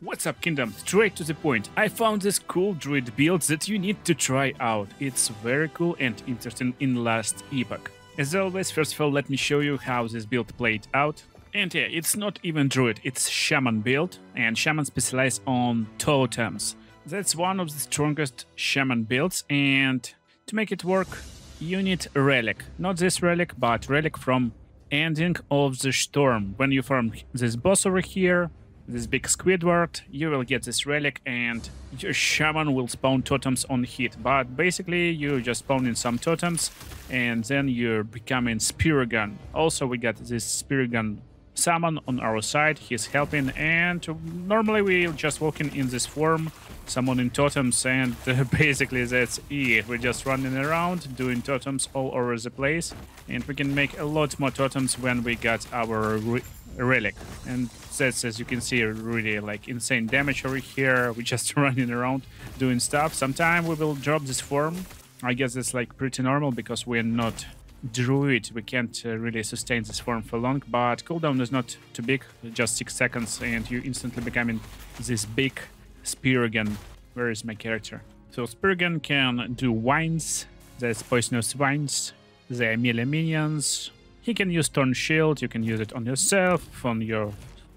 What's up, Kingdom? Straight to the point. I found this cool druid build that you need to try out. It's very cool and interesting in last epoch. As always, first of all, let me show you how this build played out. And yeah, it's not even druid, it's shaman build, and shaman specialize on totems. That's one of the strongest shaman builds, and to make it work, you need a relic. Not this relic, but relic from Ending of the Storm. When you farm this boss over here, this big Squidward, you will get this relic and your shaman will spawn totems on hit. But basically you just spawn in some totems and then you're becoming Spirigon. Also we got this Spirigon summon on our side, he's helping, and normally we're just walking in this form, summoning totems, and basically that's it. We're just running around, doing totems all over the place, and we can make a lot more totems when we got our relic. And that's, as you can see, really like insane damage over here. We're just running around doing stuff. Sometime we will drop this form. I guess that's like pretty normal because we're not druid, we can't really sustain this form for long, but cooldown is not too big, just 6 seconds and you instantly becoming this big Spirigon. Where is my character? So Spirigon can do vines, that's poisonous vines, they are melee minions. He can use Thorn Shield, you can use it on yourself, on your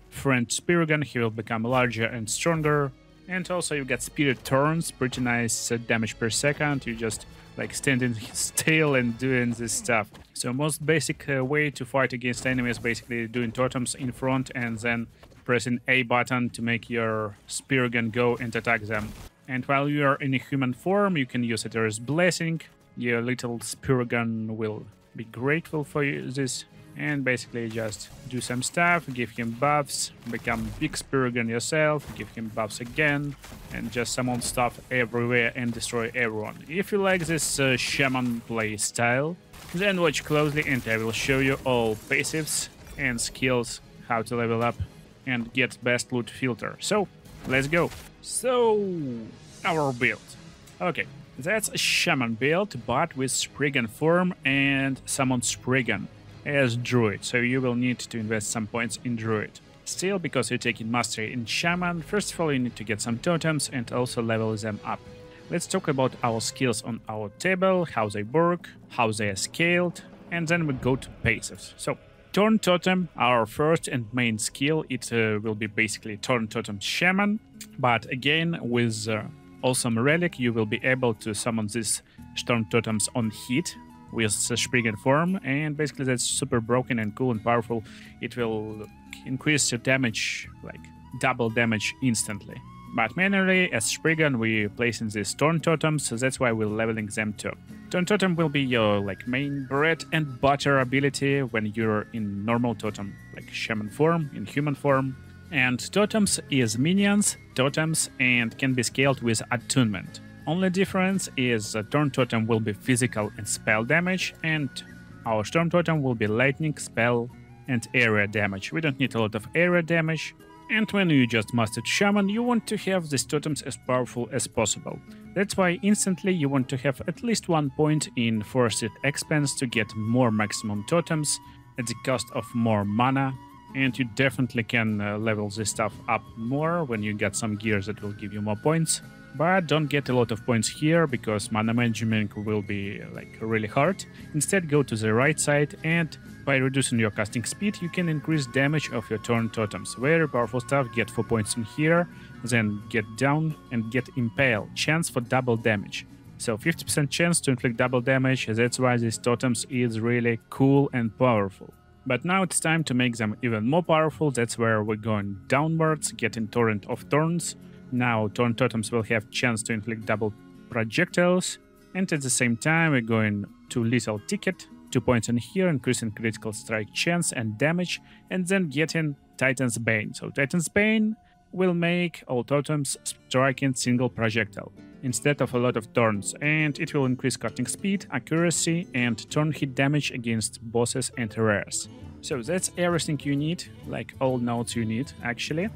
friend Spirigon, he will become larger and stronger. And also you get Spirit Thorns, pretty nice damage per second, you just like standing still and doing this stuff. So most basic way to fight against enemies, basically doing totems in front and then pressing A button to make your Spirigon go and attack them. And while you are in a human form, you can use it as blessing. Your little Spirigon will be grateful for this. And basically just do some stuff, give him buffs, become big Spirigon yourself, give him buffs again, and just summon stuff everywhere and destroy everyone. If you like this shaman play style, then watch closely and I will show you all passives and skills, how to level up and get best loot filter. So, let's go. So, our build. Okay, that's a shaman build, but with Spriggan form and summon Spriggan as druid, so you will need to invest some points in druid. Still, because you're taking mastery in shaman, first of all you need to get some totems and also level them up. Let's talk about our skills on our table, how they work, how they are scaled, and then we go to passives. So, Torn Totem, our first and main skill, it will be basically Torn Totem Shaman, but again with awesome relic you will be able to summon these Torn Totems on hit with the Spriggan form, and basically that's super broken and cool and powerful. It will increase your damage, like double damage instantly. But manually, as Spriggan, we place in these Torn Totems, so that's why we're leveling them too. Torn Totem will be your like main bread and butter ability when you're in normal totem, like shaman form, in human form. And totems is minions, totems, and can be scaled with attunement. Only difference is Torn Totem will be physical and spell damage, and our Storm Totem will be lightning, spell, and area damage. We don't need a lot of area damage, and when you just mastered Shaman, you want to have these totems as powerful as possible. That's why instantly you want to have at least 1 point in Forced Expense to get more maximum totems at the cost of more mana, and you definitely can level this stuff up more when you get some gears that will give you more points. But don't get a lot of points here because mana management will be like really hard. Instead go to the right side, and by reducing your casting speed you can increase damage of your Torn Totems. Very powerful stuff, get 4 points in here, then get down and get Impale, chance for double damage. So 50% chance to inflict double damage, that's why these totems is really cool and powerful. But now it's time to make them even more powerful, that's where we're going downwards, getting Torrent of Thorns. Now Torn Totems will have chance to inflict double projectiles, and at the same time we're going to Lethal Ticket, 2 points in here, increasing critical strike chance and damage, and then getting Titan's Bane. So Titan's Bane will make all totems striking single projectile instead of a lot of thorns, and it will increase cutting speed, accuracy, and turn hit damage against bosses and rares. So that's everything you need, like all nodes you need actually,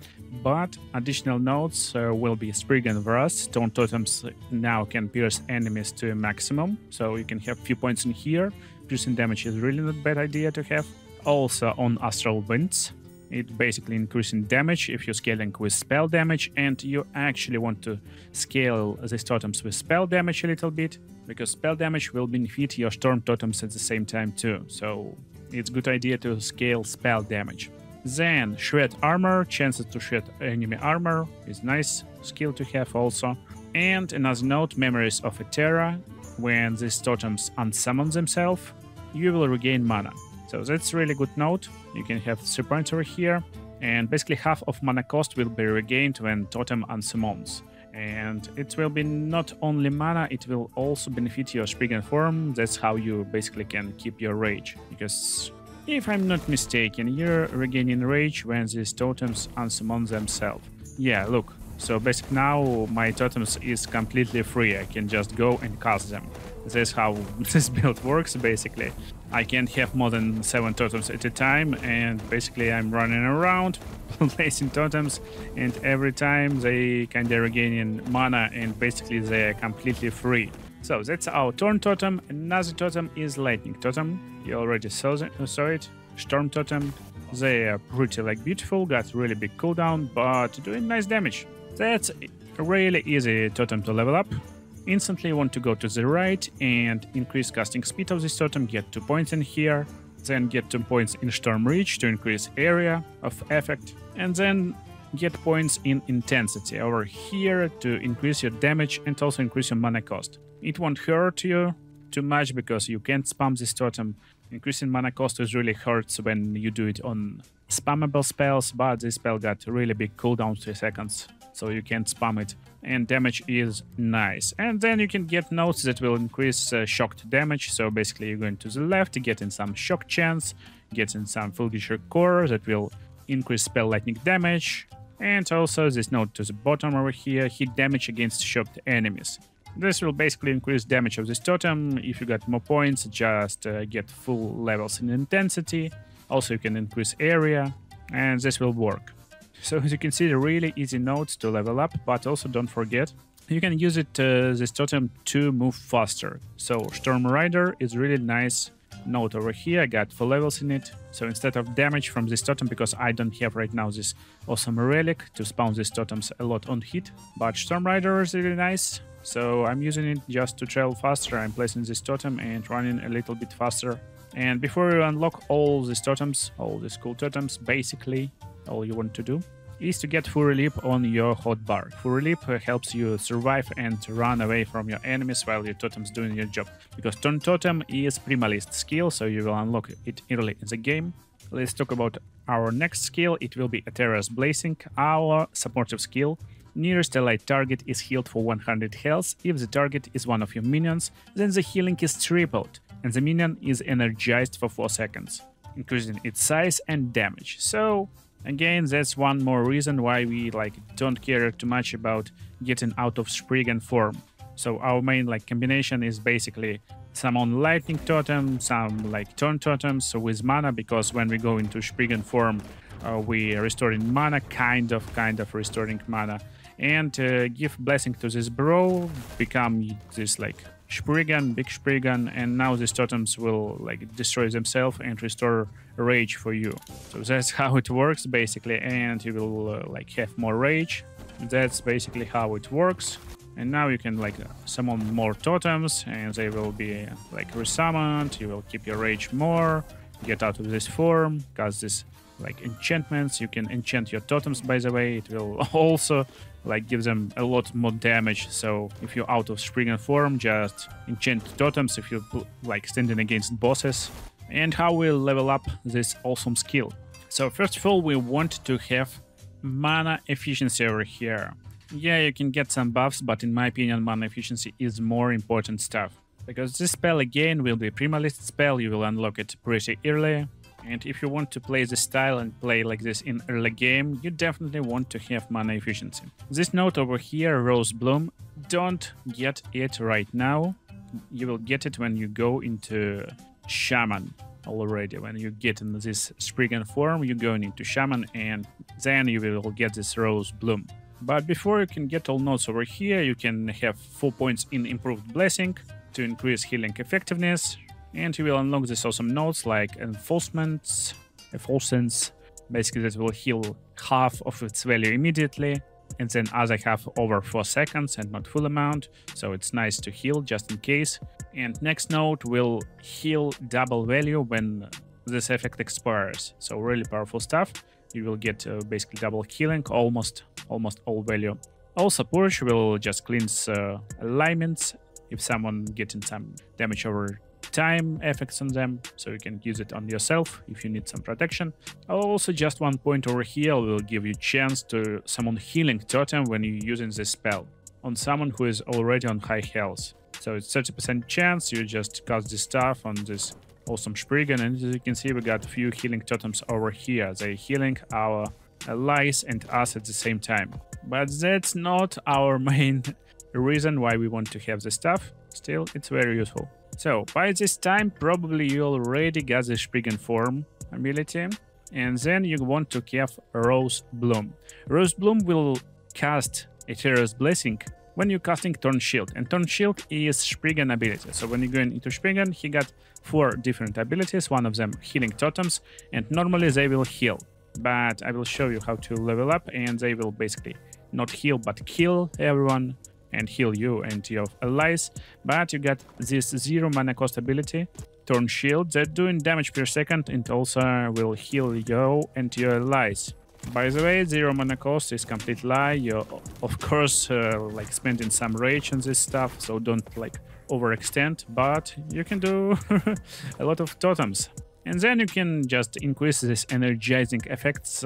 but additional nodes will be Spriggan Vras. Torn Totems now can pierce enemies to a maximum, so you can have few points in here. Piercing damage is really not a bad idea to have. Also on Astral Winds, It basically increasing damage if you're scaling with spell damage, and you actually want to scale these totems with spell damage a little bit, because spell damage will benefit your storm totems at the same time too. So it's a good idea to scale spell damage. Then shred armor, chances to shred enemy armor is nice skill to have also. And another note, memories of Etera. When these totems unsummon themselves, you will regain mana. So that's a really good note. You can have 3 points over here, and basically half of mana cost will be regained when totem unsummons. And it will be not only mana, it will also benefit your Spriggan form. That's how you basically can keep your rage, because if I'm not mistaken, you're regaining rage when these totems unsummon themselves. Yeah, look. So basically now my totems is completely free. I can just go and cast them. That's how this build works basically. I can't have more than 7 totems at a time, and basically I'm running around placing totems, and every time they kinda regaining mana, and basically they're completely free. So that's our Torn Totem. Another totem is Lightning Totem. You already saw it. Storm Totem. They are pretty beautiful, got really big cooldown, but doing nice damage. That's a really easy totem to level up. Instantly want to go to the right and increase casting speed of this totem, get 2 points in here, then get 2 points in Storm Reach to increase area of effect, and then get points in intensity over here to increase your damage and also increase your mana cost. It won't hurt you too much because you can't spam this totem. Increasing mana cost is really hurts when you do it on spammable spells, but this spell got really big cooldown, 3 seconds, so you can't spam it. And damage is nice. And then you can get notes that will increase shocked damage. So basically you're going to the left, getting some shock chance, getting some Fulgisher Core that will increase spell lightning damage. And also this note to the bottom over here, hit damage against shocked enemies. This will basically increase damage of this totem. If you got more points, just get full levels in intensity. Also you can increase area, and this will work. So as you can see, really easy nodes to level up, but also don't forget, you can use it this totem to move faster. So Storm Rider is really nice node over here. I got 4 levels in it. So instead of damage from this totem, because I don't have right now this awesome relic to spawn these totems a lot on hit, but Storm Rider is really nice. So I'm using it just to travel faster. I'm placing this totem and running a little bit faster. And before you unlock all these totems, all these cool totems, basically all you want to do is to get full relief on your hotbar. Full relief helps you survive and run away from your enemies while your totem's doing your job. Because Torn Totem is Primalist skill, so you will unlock it early in the game. Let's talk about our next skill. It will be Etera's Blazing, our supportive skill. Nearest allied target is healed for 100 health. If the target is one of your minions, then the healing is tripled, and the minion is energized for 4 seconds, increasing its size and damage. So again, that's one more reason why we don't care too much about getting out of Spriggan form. So our main combination is basically summon Lightning Totem, some Torn Totems with mana, because when we go into Spriggan form, we are restoring mana, kind of restoring mana, and give blessing to this bro, become this Spriggan, big Spriggan, and now these totems will destroy themselves and restore rage for you. So that's how it works basically, and you will have more rage. That's basically how it works. And now you can summon more totems, and they will be resummoned. You will keep your rage more, get out of this form, cast this enchantments. You can enchant your totems, by the way. It will also give them a lot more damage. So if you're out of Spriggan form, just enchant totems if you're standing against bosses. And how we'll level up this awesome skill. So first of all, we want to have mana efficiency over here. Yeah, you can get some buffs, but in my opinion, mana efficiency is more important stuff. Because this spell again will be a Primalist spell, you will unlock it pretty early. And if you want to play this style and play like this in early game, you definitely want to have mana efficiency. This note over here, Rose Bloom, don't get it right now. You will get it when you go into Shaman already. When you get in this Spriggan form, you're going into Shaman, and then you will get this Rose Bloom. But before you can get all notes over here, you can have 4 points in Improved Blessing to increase healing effectiveness. And you will unlock these awesome notes like Enforcements, Basically, that will heal half of its value immediately, and then other half over 4 seconds and not full amount, so it's nice to heal just in case. And next node will heal double value when this effect expires, so really powerful stuff. You will get basically double healing, almost all value. Also, Purge will just cleanse alignments if someone getting some damage over time effects on them, so you can use it on yourself if you need some protection. Also, just 1 point over here will give you chance to summon Healing Totem when you're using this spell on someone who is already on high health. So it's 30% chance, you just cast this stuff on this awesome Spriggan, and as you can see we got a few Healing Totems over here. They're healing our allies and us at the same time. But that's not our main reason why we want to have this stuff. Still, it's very useful. So, by this time, probably you already got the Spriggan form ability. And then you want to have Rose Bloom. Rose Bloom will cast Ethereal's Blessing when you're casting Torn Shield. And Torn Shield is Spriggan ability. So when you're going into Spriggan, he got 4 different abilities. One of them Healing Totems. And normally they will heal. But I will show you how to level up. And they will basically not heal, but kill everyone. And heal you and your allies. But you got this 0 mana cost ability, Torn Shield, that doing damage per second and also will heal you and your allies. By the way, 0 mana cost is complete lie. You're of course like spending some rage on this stuff, so don't like overextend, but you can do a lot of totems. And then you can just increase this energizing effects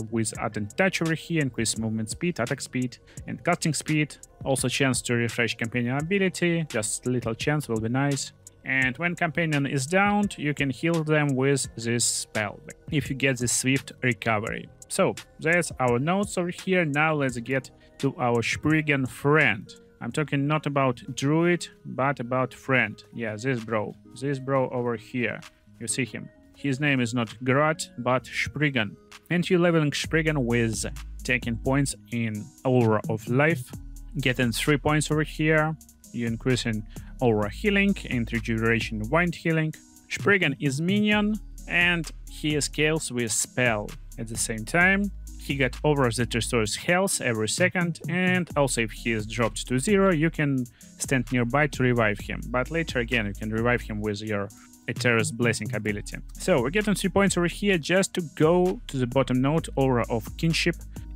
with adding touch over here, increase movement speed, attack speed, and casting speed. Also chance to refresh companion ability, just a little chance will be nice. And when companion is downed, you can heal them with this spell, if you get this swift recovery. So, that's our notes over here. Now let's get to our Spriggan friend. I'm talking not about druid, but about friend. Yeah, this bro over here. You see him. His name is not Grot, but Spriggan. And you're leveling Spriggan with taking points in Aura of Life, getting 3 points over here. You're increasing Aura Healing and Regeneration Wind Healing. Spriggan is minion, and he scales with spell. At the same time, he got Aura that restores health every second, and also if he is dropped to 0, you can stand nearby to revive him. But later again, you can revive him with your Ethereal's Blessing ability. So we're getting 3 points over here just to go to the bottom node, Aura of Kinship.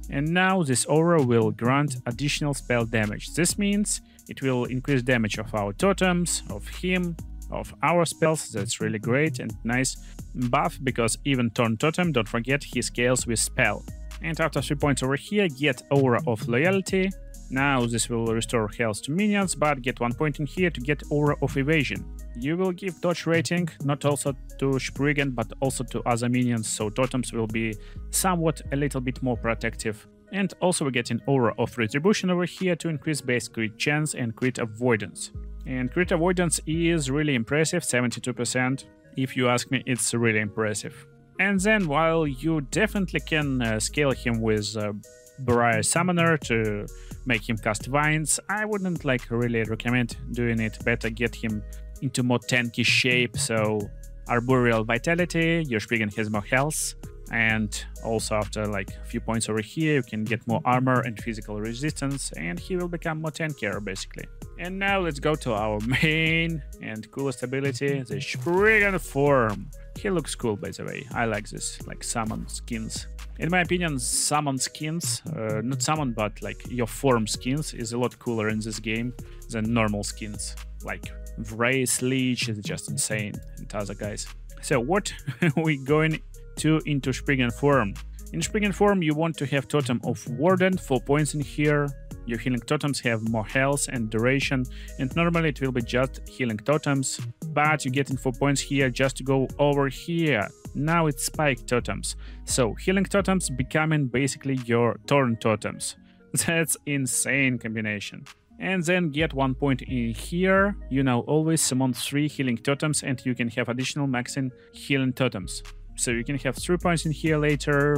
And now this aura will grant additional spell damage. This means it will increase damage of our totems, of him, of our spells. That's really great and nice buff, because even Torn Totem, don't forget, he scales with spell. And after 3 points over here, get Aura of Loyalty. Now this will restore health to minions, but get 1 point in here to get Aura of Evasion. You will give dodge rating, not also to Spriggan, but also to other minions, so totems will be somewhat a little bit more protective. And also we're getting Aura of Retribution over here to increase base crit chance and crit avoidance. And crit avoidance is really impressive, 72%. If you ask me, it's really impressive. And then while you definitely can scale him with Barrier Summoner to make him cast Vines, I wouldn't like really recommend doing it. Better get him into more tanky shape, so Arboreal Vitality, your Spriggan has more health, and also after like a few points over here you can get more armor and physical resistance, and he will become more tankier basically. And now let's go to our main and coolest ability, the Spriggan form. He looks cool, by the way. I like this, like summon skins. In my opinion, summon skins, not summon, but like your form skins is a lot cooler in this game than normal skins. Like Vrace, Leech is just insane, and other guys. So what we going to into Spriggan form? In Spriggan form, you want to have Totem of Warden, 4 points in here. Your healing totems have more health and duration, and normally it will be just healing totems, but you get in 4 points here just to go over here. Now it's spike totems. So healing totems becoming basically your Torn totems. That's insane combination. And then get 1 point in here. You now always summon 3 healing totems, and you can have additional maxing healing totems. So you can have 3 points in here later,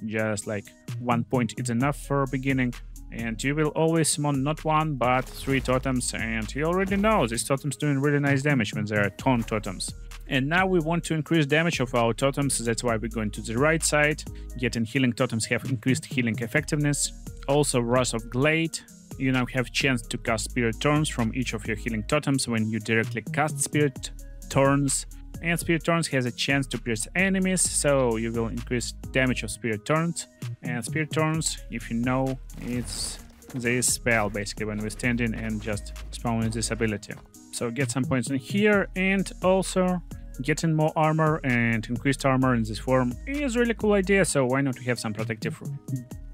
just like 1 point is enough for beginning. And you will always summon not 1 but 3 totems, and you already know these totems doing really nice damage when they are Torn totems. And now we want to increase damage of our totems. That's why we're going to the right side. Getting healing totems have increased healing effectiveness. Also, Wrath of Glade. You now have chance to cast Spirit Thorns from each of your healing totems when you directly cast Spirit Thorns. And Spirit Thorns has a chance to pierce enemies, so you will increase damage of Spirit Thorns. And Spirit Thorns, if you know, it's this spell basically when we're standing and just spawning this ability. So get some points in here, and also getting more armor and increased armor in this form is a really cool idea, so why not have some protective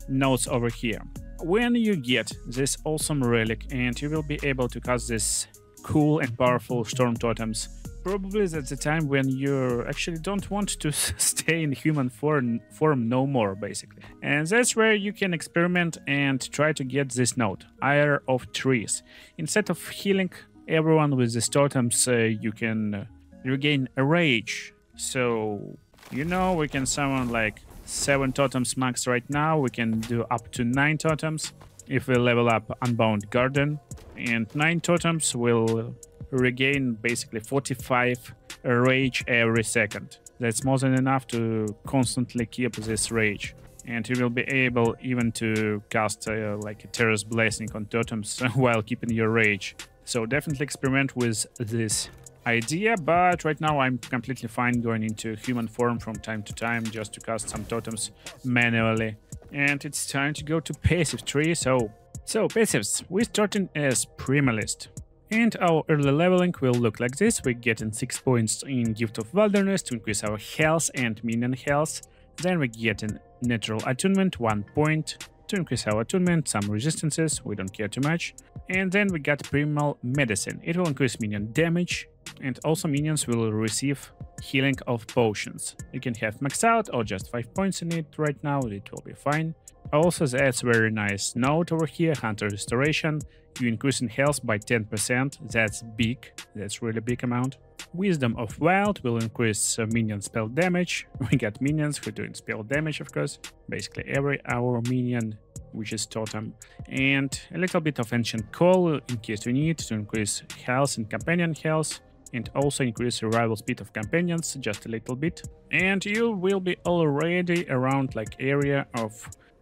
notes over here. When you get this awesome relic and you will be able to cast this cool and powerful storm totems, probably that's the time when you actually don't want to stay in human form no more, basically. And that's where you can experiment and try to get this note, Ire of Trees. Instead of healing everyone with these totems, you can regain a rage. So, you know, we can summon like 7 totems max right now. We can do up to 9 totems if we level up Unbound Garden. And 9 totems will regain basically 45 rage every second. That's more than enough to constantly keep this rage. And you will be able even to cast like a Terrace Blessing on totems while keeping your rage. So definitely experiment with this idea, but right now I'm completely fine going into human form from time to time just to cast some totems manually. And it's time to go to passive tree. So passives, we're starting as Primalist. And our early leveling will look like this. We're getting 6 points in Gift of Wilderness to increase our health and minion health. Then we're getting Natural Attunement, 1 point to increase our attunement, some resistances, we don't care too much. And then we got Primal Medicine. It will increase minion damage, and also minions will receive healing of potions. You can have max out or just 5 points in it right now, it will be fine. Also, that's very nice note over here, Hunter Restoration. You increase in health by 10%, that's big, that's really big amount. Wisdom of Wild will increase minion spell damage. We got minions who are doing spell damage, of course, basically every our minion, which is totem. And a little bit of Ancient Call in case you need to increase health and companion health, and also increase survival speed of companions just a little bit. And you will be already around like area of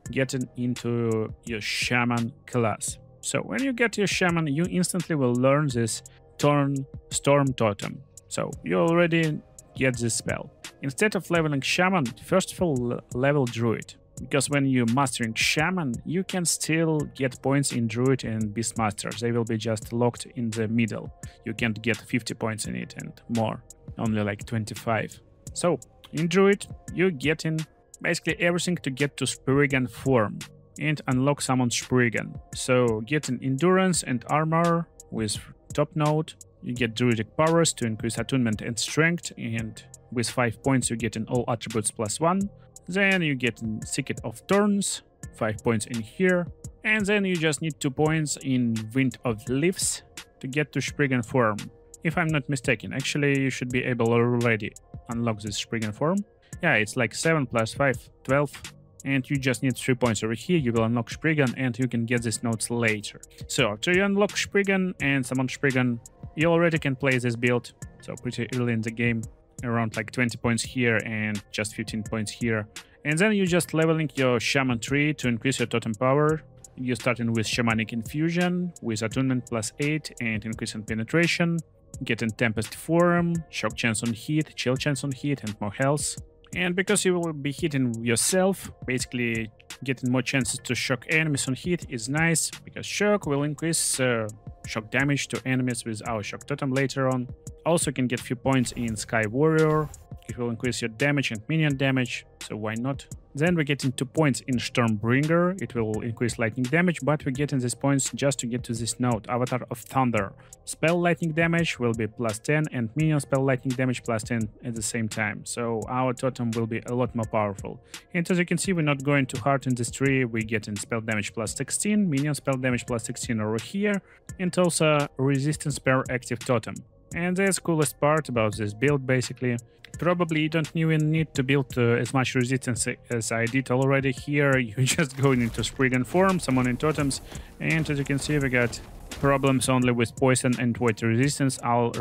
getting into your Shaman class. So when you get your Shaman, you instantly will learn this Storm Totem. So you already get this spell. Instead of leveling Shaman, first of all level Druid. Because when you're mastering Shaman, you can still get points in Druid and Beastmaster. They will be just locked in the middle. You can't get 50 points in it and more, only like 25. So in Druid, you're getting basically everything to get to Spriggan form and unlock Summon Spriggan. So getting Endurance and Armor with top note, you get Druidic powers to increase attunement and strength, and with 5 points you get in all attributes +1. Then you get in Thicket of Thorns, 5 points in here, and then you just need 2 points in Wind of Leaves to get to Spriggan form. If I'm not mistaken, actually you should be able already unlock this Spriggan form. Yeah, it's like 7 + 5, 12. And you just need 3 points over here, you will unlock Spriggan, and you can get these notes later. So after you unlock Spriggan and summon Spriggan, you already can play this build, so pretty early in the game, around like 20 points here and just 15 points here. And then you just leveling your Shaman tree to increase your totem power. You're starting with Shamanic Infusion, with attunement +8 and increase in penetration, getting Tempest form, shock chance on hit, chill chance on hit, and more health. And because you will be hitting yourself, basically getting more chances to shock enemies on hit is nice, because shock will increase shock damage to enemies with our shock totem later on. Also you can get few points in Sky Warrior, it will increase your damage and minion damage, so why not? Then we're getting 2 points in Stormbringer, it will increase lightning damage, but we're getting these points just to get to this note, Avatar of Thunder. Spell lightning damage will be +10 and minion spell lightning damage +10 at the same time, so our totem will be a lot more powerful. And as you can see, we're not going too hard in this tree, we're getting spell damage +16, minion spell damage +16 over here, and also resistance per active totem. And that's the coolest part about this build, basically. Probably you don't even need to build as much resistance as I did already here. You just go into Spriggan form, summoning totems, and as you can see, we got problems only with poison and weight resistance. All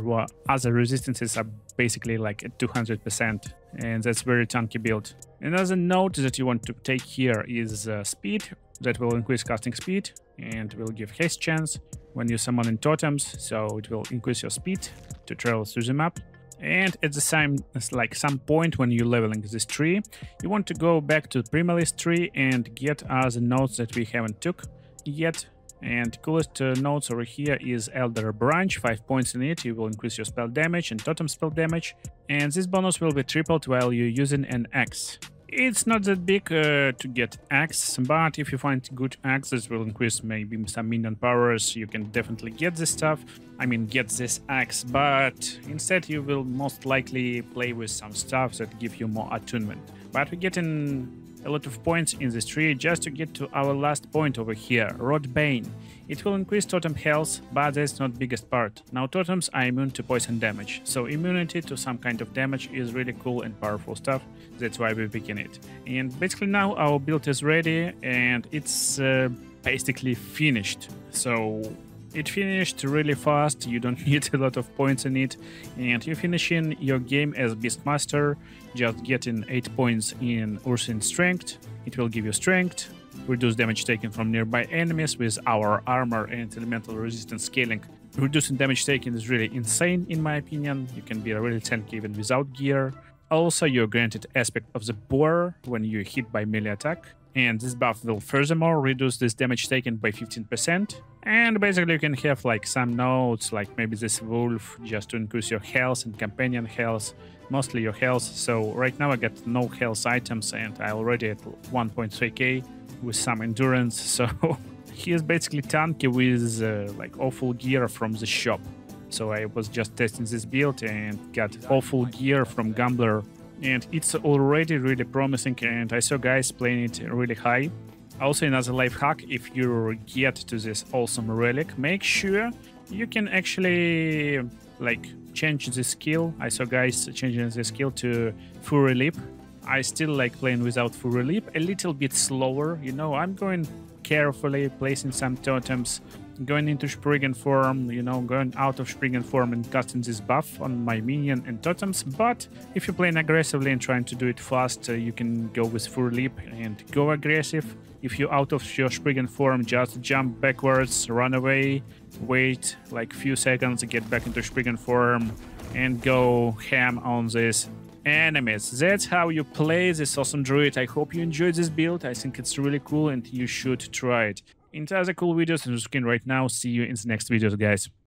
other resistances are basically like at 200%, and that's very tanky build. Another note that you want to take here is speed. That will increase casting speed and will give haste chance when you summon in totems, so it will increase your speed to travel through the map. And at the same, like some point when you're leveling this tree, you want to go back to the primalist tree and get other nodes that we haven't took yet. And coolest nodes over here is Elder Branch, 5 points in it. You will increase your spell damage and totem spell damage, and this bonus will be tripled while you're using an axe. It's not that big to get axe, but if you find good axes will increase maybe some minion powers, you can definitely get this stuff. I mean, get this axe, but instead you will most likely play with some stuff that give you more attunement. But we're getting a lot of points in this tree just to get to our last point over here, Rod Bane. It will increase totem health, but that's not biggest part. Now totems are immune to poison damage, so immunity to some kind of damage is really cool and powerful stuff. That's why we're picking it. And basically now our build is ready and it's basically finished. So it finished really fast, you don't need a lot of points in it, and you're finishing your game as Beastmaster, just getting 8 points in Ursine Strength. It will give you strength, reduce damage taken from nearby enemies with our armor and elemental resistance scaling. Reducing damage taken is really insane in my opinion, you can be really tanky even without gear. Also, you're granted aspect of the boar when you're hit by melee attack. And this buff will furthermore reduce this damage taken by 15%. And basically you can have like some nodes, like maybe this wolf, just to increase your health and companion health, mostly your health. So right now I got no health items and I already at 1.3k with some endurance. So he is basically tanky with like awful gear from the shop. So I was just testing this build and got awful gear from Gambler. And it's already really promising, and I saw guys playing it really high. Also, another life hack, if you get to this awesome relic, make sure you can actually like change the skill. I saw guys changing the skill to Fury Leap. I still like playing without Fury Leap, a little bit slower, you know, I'm going carefully, placing some totems, going into Spriggan form, you know, going out of Spriggan form and casting this buff on my minion and totems. But if you're playing aggressively and trying to do it fast, you can go with Fury Leap and go aggressive. If you're out of your Spriggan form, just jump backwards, run away, wait like few seconds, get back into Spriggan form and go ham on this enemies. That's how you play this awesome druid. I hope you enjoyed this build. I think it's really cool and you should try it. Into other cool videos on the screen right now. See you in the next videos, guys.